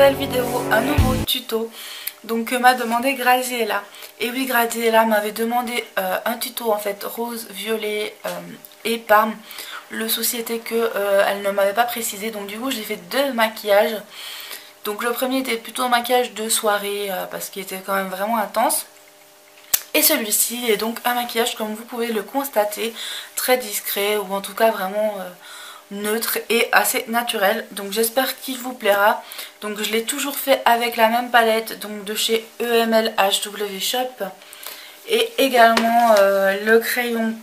nouvelle vidéo, un nouveau tuto donc que m'a demandé Graziella. Et oui, Graziella m'avait demandé un tuto en fait rose, violet et parme. Le souci était que elle ne m'avait pas précisé, donc du coup j'ai fait deux maquillages. Donc le premier était plutôt un maquillage de soirée parce qu'il était quand même vraiment intense. Et celui-ci est donc un maquillage, comme vous pouvez le constater, très discret ou en tout cas vraiment neutre et assez naturel. Donc j'espère qu'il vous plaira. Donc je l'ai toujours fait avec la même palette donc de chez EML HW Shop. Et également le crayon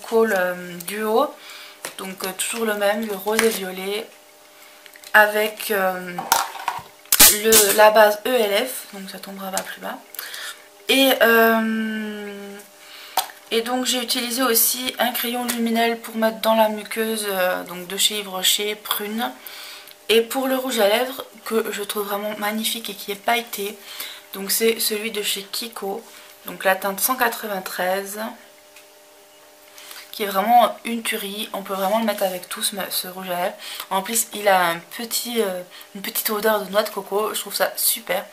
Kohl Duo. Donc toujours le même, le rose et violet. Avec la base ELF, donc ça tombera pas plus bas. Et donc j'ai utilisé aussi un crayon luminel pour mettre dans la muqueuse donc de chez Yves Rocher, prune. Et pour le rouge à lèvres que je trouve vraiment magnifique et qui est pailleté, donc c'est celui de chez Kiko, donc la teinte 193, qui est vraiment une tuerie. On peut vraiment le mettre avec tout ce rouge à lèvres. En plus il a une petite odeur de noix de coco, je trouve ça super.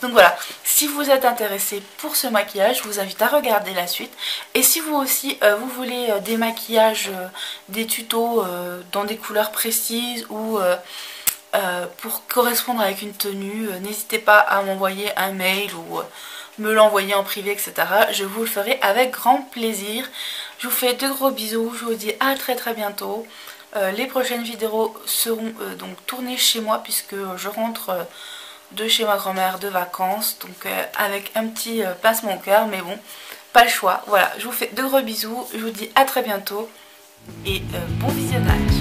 Donc voilà, si vous êtes intéressé pour ce maquillage, je vous invite à regarder la suite. Et si vous aussi vous voulez des maquillages, des tutos dans des couleurs précises ou pour correspondre avec une tenue, n'hésitez pas à m'envoyer un mail ou me l'envoyer en privé, etc. Je vous le ferai avec grand plaisir. Je vous fais de gros bisous, je vous dis à très bientôt. Les prochaines vidéos seront donc tournées chez moi puisque je rentre de chez ma grand-mère de vacances. Donc avec un petit pincement au cœur, mais bon, pas le choix. Voilà, je vous fais de gros bisous, je vous dis à très bientôt et bon visionnage.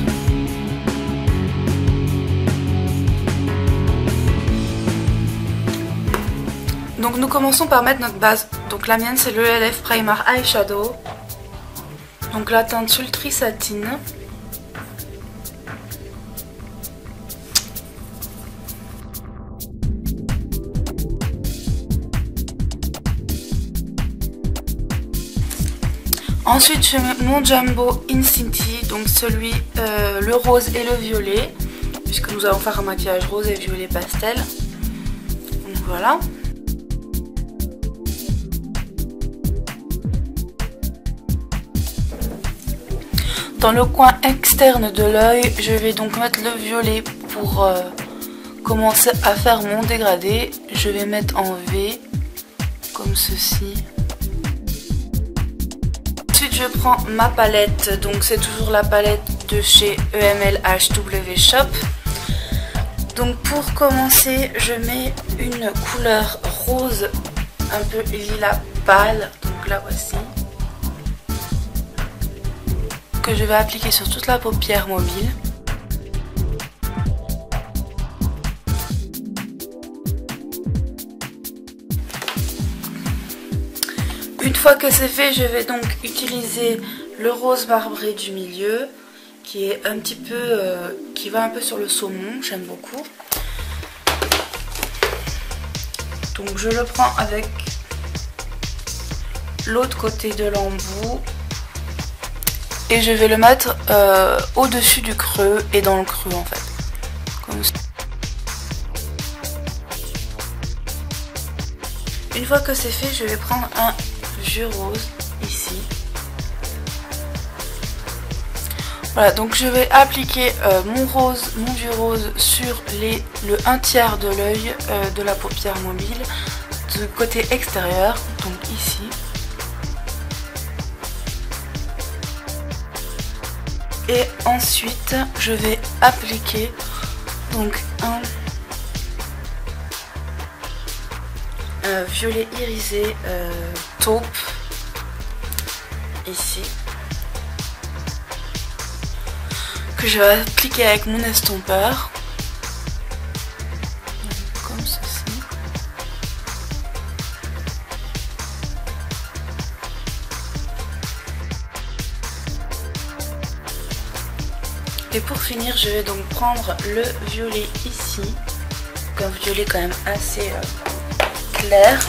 Donc nous commençons par mettre notre base. Donc la mienne c'est le ELF Primer Eyeshadow. Donc la teinte Sultry Satine. Ensuite je mets mon Jumbo Infinity, donc celui, le rose et le violet. Puisque nous allons faire un maquillage rose et violet pastel. Donc voilà. Dans le coin externe de l'œil, je vais donc mettre le violet pour commencer à faire mon dégradé. Je vais mettre en V, comme ceci. Ensuite, je prends ma palette, donc c'est toujours la palette de chez EML HW Shop. Donc pour commencer, je mets une couleur rose, un peu lilas pâle, donc la voici. Que je vais appliquer sur toute la paupière mobile. Une fois que c'est fait, je vais donc utiliser le rose marbré du milieu qui est un petit peu qui va un peu sur le saumon, j'aime beaucoup. Donc je le prends avec l'autre côté de l'embout. Et je vais le mettre au-dessus du creux et dans le creux en fait. Comme ça. Une fois que c'est fait, je vais prendre un jus rose ici. Voilà, donc je vais appliquer mon jus rose sur le 1/3 de l'œil de la paupière mobile du côté extérieur, donc ici. Et ensuite, je vais appliquer donc un violet irisé taupe ici, que je vais appliquer avec mon estompeur, comme ceci. Et pour finir, je vais donc prendre le violet ici, donc un violet quand même assez clair,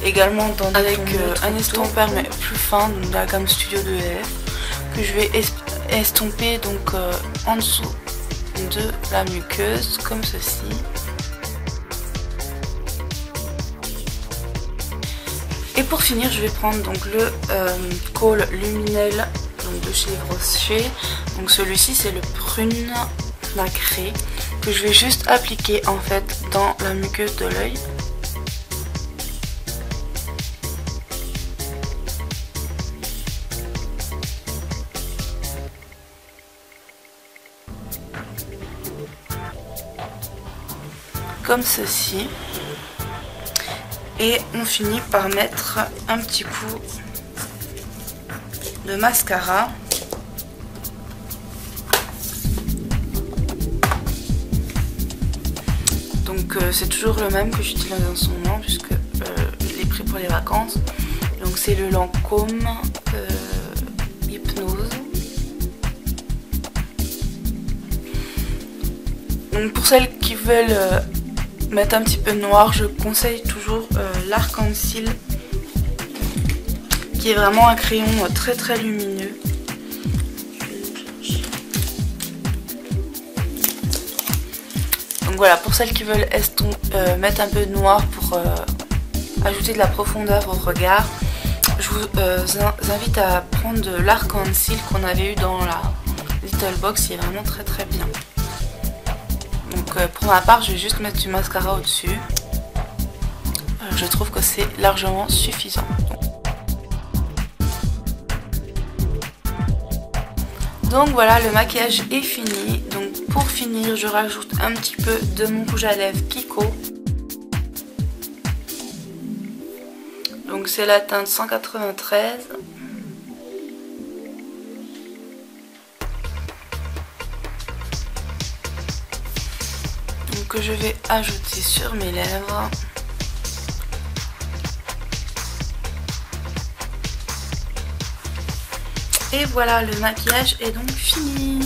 également avec un estompeur mais plus fin, donc de la gamme Studio de ELF, que je vais estomper donc en dessous de la muqueuse comme ceci. Et pour finir, je vais prendre donc le Kohl Luminel donc de chez Rocher. Donc celui-ci c'est le prune nacré que je vais juste appliquer en fait dans la muqueuse de l'œil. Comme ceci. Et on finit par mettre un petit coup de mascara. Donc c'est toujours le même que j'utilise en ce moment puisque je l'ai pris pour les vacances. Donc c'est le Lancôme Hypnose. Donc pour celles qui veulent mettre un petit peu de noir, je conseille toujours l'Arc-en-Ciel, qui est vraiment un crayon très très lumineux. Donc voilà, pour celles qui veulent mettre un peu de noir pour ajouter de la profondeur au regard, je vous invite à prendre de l'Arc-en-Ciel qu'on avait eu dans la Little Box, qui est vraiment très très bien. Donc pour ma part, je vais juste mettre du mascara au-dessus. Je trouve que c'est largement suffisant. Donc voilà, le maquillage est fini. Donc pour finir, je rajoute un petit peu de mon rouge à lèvres Kiko. Donc c'est la teinte 193. Que je vais ajouter sur mes lèvres. Et voilà, le maquillage est donc fini.